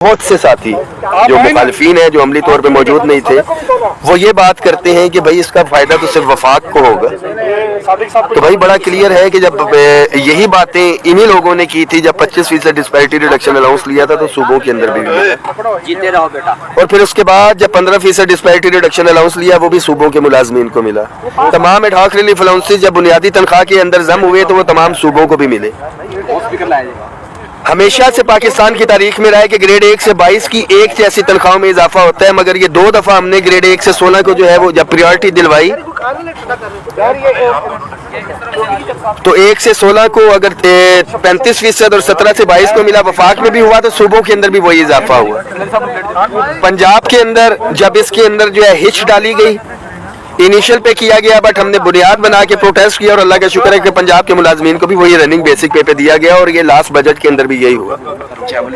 बहुत से साथी जो मुखालिफिन हैं, जो अमली तौर पे मौजूद नहीं थे, वो ये बात करते हैं कि भाई इसका फायदा तो सिर्फ वफाक को होगा। तो भाई बड़ा क्लियर है कि जब यही बातें इन्हीं लोगों ने की थी जब 25% डिस्पैरिटी रिडक्शन अलाउंस लिया था तो सूबों के अंदर भी मिला, जीते रहो बेटा। और फिर उसके बाद जब 15% डिस्पैरिटी रिडक्शन अलाउंस लिया वो भी सूबों के मुलाजमीन को मिला। तमाम एडहॉक रिलीफ अलाउंसेस जब बुनियादी तनख्वाह के अंदर जम हुए तो वो तमाम सूबों को भी मिले। हमेशा से पाकिस्तान की तारीख में रहा है कि ग्रेड 1 से 22 की एक जैसी तनख्वाहों में इजाफा होता है, मगर ये 2 दफा हमने ग्रेड 1 से 16 को जो है वो जब प्रायोरिटी दिलवाई तो 1 से 16 को अगर 35% और 17 से 22 को मिला, वफाक में भी हुआ तो सूबों के अंदर भी वही इजाफा हुआ। पंजाब के अंदर जब इसके अंदर जो है हिच डाली गई, इनिशियल पे किया गया, बट हमने बुनियाद बना के प्रोटेस्ट किया और अल्लाह का शुक्र है कि पंजाब के मुलाजमीन को भी वही रनिंग बेसिक पे दिया गया और ये लास्ट बजट के अंदर भी यही हुआ।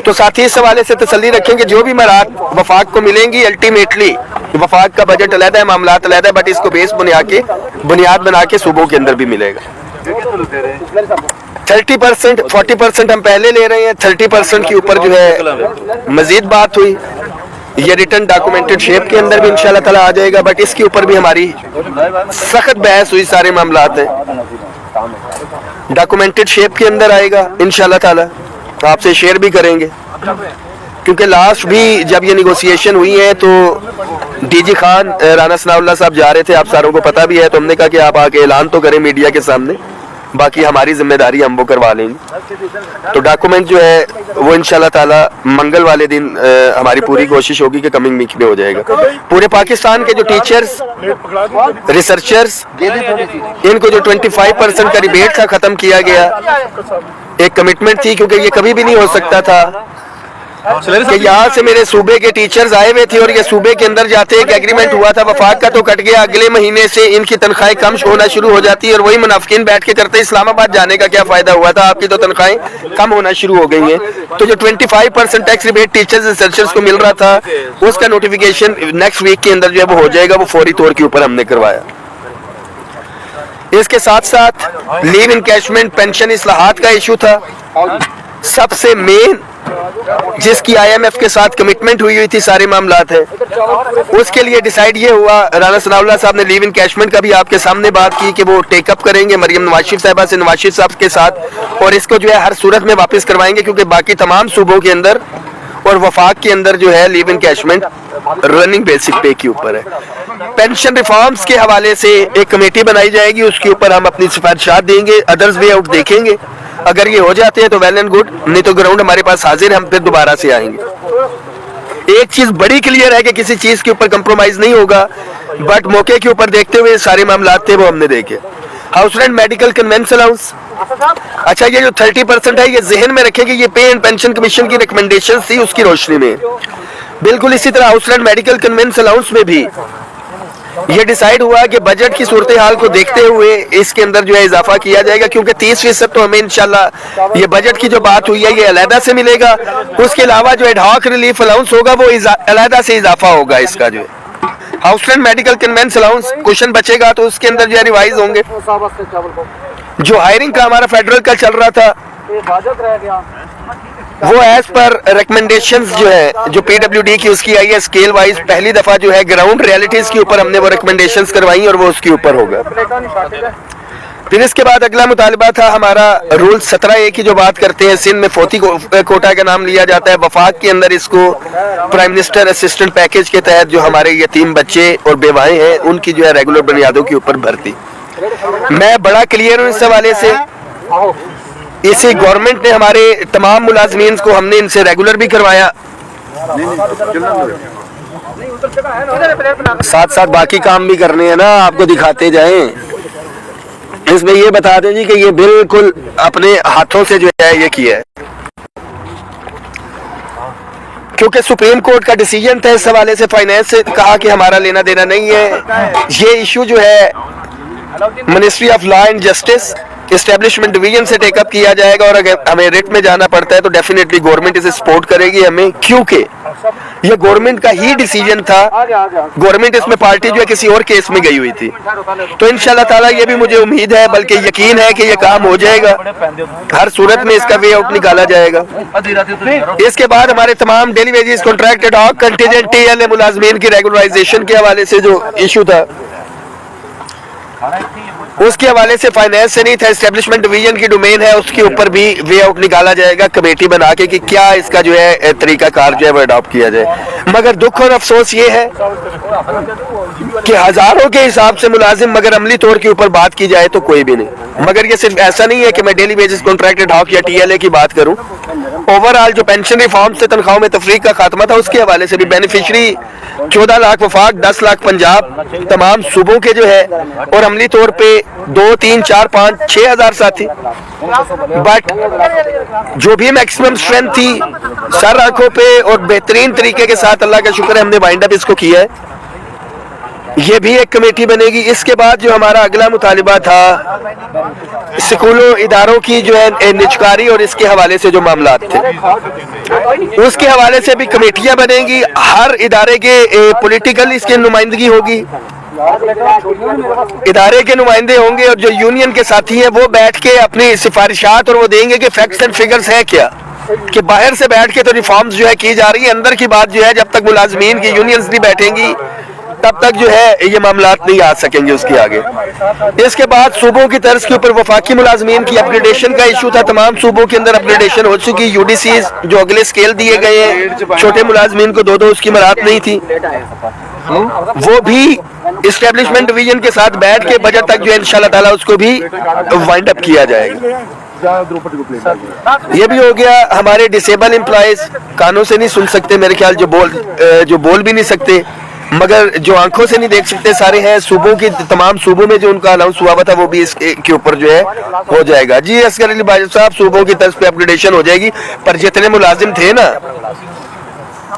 तो साथ ही इस हवाले से तसल्ली रखें कि जो भी मराहत वफाक को मिलेंगी अल्टीमेटली वफाक का बजट अलग है, मामलात अलग है, बट इसको बेस बुनियाद बना के सूबों के अंदर भी मिलेगा। 30% 40% हम पहले ले रहे हैं, 30% के ऊपर जो है मजीद बात हुई, ये रिटर्न डॉक्यूमेंटेड शेप के अंदर भी इंशाल्लाह ताला आ जाएगा, बट इसके ऊपर भी हमारी सख्त बहस हुई। सारे मामलात हैं डॉक्यूमेंटेड शेप के अंदर आएगा इंशाल्लाह ताला, आपसे शेयर भी करेंगे, क्योंकि लास्ट भी जब ये निगोशिएशन हुई है तो डीजी खान राना सनाउल्लाह साहब जा रहे थे, आप सारों को पता भी है, तो हमने कहा कि आप आके ऐलान तो करें मीडिया के सामने, बाकी हमारी जिम्मेदारी हम वो करवा लेंगे। तो डॉक्यूमेंट जो है वो इंशाल्लाह ताला मंगल वाले दिन हमारी पूरी कोशिश होगी कि कमिंग वीक में हो जाएगा। पूरे पाकिस्तान के जो टीचर्स, रिसर्चर्स, इनको जो 25% का रिबेट था खत्म किया गया, एक कमिटमेंट थी, क्योंकि ये कभी भी नहीं हो सकता था कि यहाँ से मेरे सूबे के टीचर्स आए हुए थे और ये सूबे के अंदर जाते एक एग्रीमेंट हुआ था, वफाक का तो कट गया, अगले महीने से इनकी तनख्वाहें कम होना शुरू हो जाती है और वही मुनाफिकीन बैठ के करते इस्लामाबाद जाने का क्या फायदा हुआ था, आपकी तो तनख्वाहें कम होना शुरू हो गई हैं। तो जो 25% टैक्स रिबेट टीचर्स रिसर्चर्स को मिल रहा था उसका नोटिफिकेशन नेक्स्ट वीक के अंदर जो है वो हो जाएगा, वो फौरी तौर के ऊपर हमने करवाया। इसके साथ साथ लीव इनकैशमेंट पेंशन इस्लाहात का इशू था, सबसे मेन जिसकी IMF के साथ कमिटमेंट हुई थी, सारे मामलात है, उसके लिए डिसाइड ये हुआ, राना सनाउल्लाह साहब ने लीव इनकैशमेंट का भी आपके सामने बात की कि वो टेकअप करेंगे मरियम नवाज शरीफ साहिबा से, नवाज शरीफ साहब के साथ, और इसको जो है हर सूरत में वापस करवाएंगे, क्योंकि बाकी तमाम सूबों के अंदर और वफाक के अंदर जो है लीव इनकैशमेंट रनिंग बेसिक पे के ऊपर है। पेंशन रिफॉर्म्स के हवाले से एक कमेटी बनाई जाएगी, उसके ऊपर हम अपनी सिफारिशात देंगे, अदर्स वे आउट देखेंगे, अगर ये हो जाते हैं तो वेल एंड गुड, नहीं तो ग्राउंड हमारे पास हाजिर है, हम फिर दोबारा से आएंगे। एक चीज बड़ी क्लियर है कि किसी चीज के ऊपर कंप्रोमाइज नहीं होगा, बट मौके के ऊपर देखते हुए सारे मामलात थे वो हमने देखे। House rent medical convince allowance, अच्छा ये जो 30% है ये जहन में रखें कि ये पे एंड पेंशन कमीशन की रिकमेंडेशन थी, उसकी रोशनी में बिल्कुल इसी तरह house rent medical convince allowance में भी ये डिसाइड हुआ कि बजट की सूरत हाल को देखते हुए इसके अंदर जो है इजाफा किया जाएगा, क्योंकि 30% तो हमें इंशाल्लाह ये बजट की जो बात हुई है ये अलहदा से मिलेगा, उसके अलावा जो एडहॉक रिलीफ अलाउंस होगा वो अलहदा से इजाफा होगा। इसका जो house rent medical convince allowance question बचेगा तो उसके अंदर जो है रिवाइज होंगे। जो हायरिंग का हमारा फेडरल का चल रहा था वो एज पर रिकमेंडेशंस जो है जो PWD की उसकी आई है स्केल वाइज, पहली दफा जो है ग्राउंड रियलिटीज के ऊपर हमने वो रिकमेंडेशंस करवाई और वो उसके ऊपर होगा। फिर इसके बाद अगला मुतालबा था हमारा रूल 17A की जो बात करते हैं, सिंध में फौती कोटा का नाम लिया जाता है, वफाक के अंदर इसको प्राइम मिनिस्टर असिस्टेंट पैकेज के तहत जो हमारे यतीम बच्चे और बेवाएं हैं उनकी जो है रेगुलर बुनियादों के ऊपर भर्ती। मैं बड़ा क्लियर हूँ इस हवाले से, इसी गवर्नमेंट ने हमारे तमाम मुलाजमीन को हमने इनसे रेगुलर भी करवाया, साथ साथ बाकी काम भी करने हैं ना, आपको दिखाते जाएं। इसमें ये बता दें जी कि ये बिल्कुल अपने हाथों से जो है ये किया है, क्योंकि सुप्रीम कोर्ट का डिसीजन था इस हवाले से, फाइनेंस से कहा कि हमारा लेना देना नहीं है। ये इशू जो है ministry of law and justice establishment division से टेकअप किया जाएगा, और अगर हमें रिट में जाना पड़ता है तो डेफिनेटली गवर्नमेंट इसे सपोर्ट करेगी हमें, क्योंकि ये गवर्नमेंट का ही डिसीजन था। गवर्नमेंट इसमें पार्टी जो है किसी और केस में गई हुई थी। तो इंशाल्लाह ताला ये भी मुझे उम्मीद है, बल्कि यकीन है कि ये काम हो जाएगा। हर सूरत में इसका वे आउट निकाला जाएगा। इसके बाद हमारे तमाम daily wages, contract, ad hoc, contingent, TLA मुलाजमीन की रेगुलराइजेशन के हवाले से जो इशू था, उसके हवाले से फाइनेंस से नहीं था, एस्टेब्लिशमेंट डिवीजन की डोमेन है, उसके ऊपर भी वे आउट निकाला जाएगा कमेटी बना के कि क्या इसका जो है तरीका कार जो है वो अडॉप्ट किया जाए। मगर दुख और अफसोस ये है कि हजारों के हिसाब से मुलाजिम, मगर अमली तौर के ऊपर बात की जाए तो कोई भी नहीं। मगर ये सिर्फ ऐसा नहीं है कि मैं daily basis contract, ad hoc या टीएलए की बात करूं। ओवरऑल जो पेंशन रिफॉर्म से तनख्वाहों में तफरीक का खात्मा था, उसके हवाले से भी बेनिफिशरी 14 लाख वफाक, 10 लाख पंजाब, तमाम सूबों के जो है, और अमली तौर पे 2, 3, 4, 5, 6 हजार साथी। बट जो भी मैक्सिमम स्ट्रेंथ थी, सर आंखों पे और बेहतरीन तरीके के साथ, अल्लाह का शुक्र है, हमने वाइंड अप इसको किया है। ये भी एक कमेटी बनेगी। इसके बाद जो हमारा अगला मुतालिबा था, स्कूलों, इदारों की जो है निजकारी और इसके हवाले से जो मामला थे, उसके हवाले से भी कमेटियां बनेगी। हर इदारे के पॉलिटिकल इसकी नुमाइंदगी होगी, इदारे के नुमाइंदे होंगे, और जो यूनियन के साथी हैं वो बैठ के अपनी सिफारिशात और वो देंगे कि फैक्ट्स एंड फिगर्स है क्या, कि बाहर से बैठ के तो रिफॉर्म्स जो है की जा रही है, अंदर की बात जो है जब तक मुलाजमीन की यूनियंस नहीं बैठेंगी तब तक जो है ये मामलात नहीं आ सकेंगे उसके आगे। इसके बाद सूबों की तर्ज के ऊपर वफाकी मुलाजमीन की अपग्रेडेशन का इशू था। तमाम सूबों के अंदर अपग्रेडेशन हो चुकी। यूडीसीज जो अगले स्केल दिए गए हैं, छोटे मुलाजमीन को 2-2 उसकी मराहत नहीं थी, वो भी इस्टेब्लिशमेंट डिवीजन के साथ बैठ के बजट तक जो है इंशाल्लाह ताला उसको भी वाइंड अप किया जाएगा। ये भी हो गया। हमारे डिसेबल एम्प्लॉयज कानों से नहीं सुन सकते, मेरे ख्याल जो बोल भी नहीं सकते, मगर जो आंखों से नहीं देख सकते सारे हैं। सूबों की तमाम सूबों में जो उनका अनाउंस हुआ था वो भी इसके ऊपर जो है हो जाएगा। जी असगर अली बाजवा साहब, सूबों की तर्ज पे अपग्रेडेशन हो जाएगी। पर जितने मुलाजिम थे ना,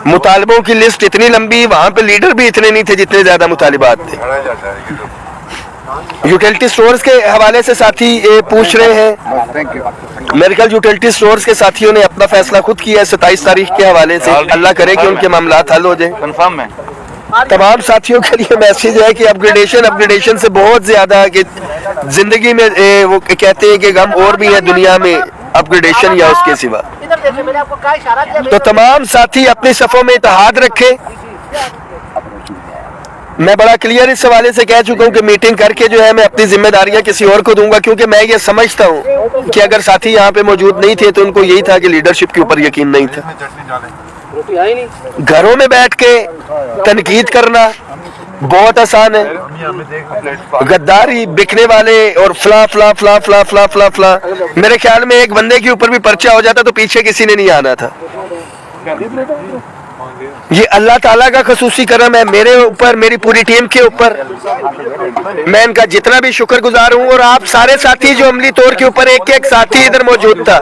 मुतालबों की लिस्ट इतनी लंबी, वहां पे लीडर भी इतने नहीं थे जितने ज्यादा मुतालिबात थे। यूटिलिटी स्टोर्स के हवाले से साथी पूछ रहे हैं। मेडिकल यूटिलिटी स्टोर्स के साथियों ने अपना फैसला खुद किया है 27 तारीख के हवाले से। अल्लाह करे कि उनके मामलात हल हो जाए। कंफर्म है। तमाम साथियों के लिए मैसेज है कि अपग्रेडेशन से बहुत ज्यादा कि जिंदगी में वो कहते हैं कि गम और भी है दुनिया में अपग्रेडेशन या उसके सिवा। तो तमाम साथी अपनी सफों में इत्तेहाद रखें। मैं बड़ा क्लियर इस हवाले से कह चुका हूं कि मीटिंग करके जो है मैं अपनी जिम्मेदारियां किसी और को दूंगा, क्योंकि मैं ये समझता हूं कि अगर साथी यहाँ पे मौजूद नहीं थे तो उनको यही था कि लीडरशिप के ऊपर यकीन नहीं था। घरों में बैठ के तनकीद करना बहुत आसान है। गद्दारी, बिकने वाले और फला फला फला फला फला फला फला, मेरे ख्याल में एक बंदे के ऊपर भी पर्चा हो जाता तो पीछे किसी ने नहीं आना था। ये अल्लाह ताला का खसूसी करम है मेरे ऊपर, मेरी पूरी टीम के ऊपर। मैं इनका जितना भी शुक्रगुजार हूँ। और आप सारे साथी जो अमली तौर के ऊपर एक एक साथी इधर मौजूद था,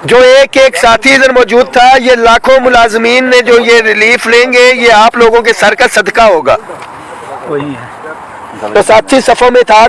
जो एक एक साथी इधर मौजूद था, ये लाखों मुलाजमीन ने जो ये रिलीफ लेंगे, ये आप लोगों के सर का सदका होगा। तो साथी सफों में था।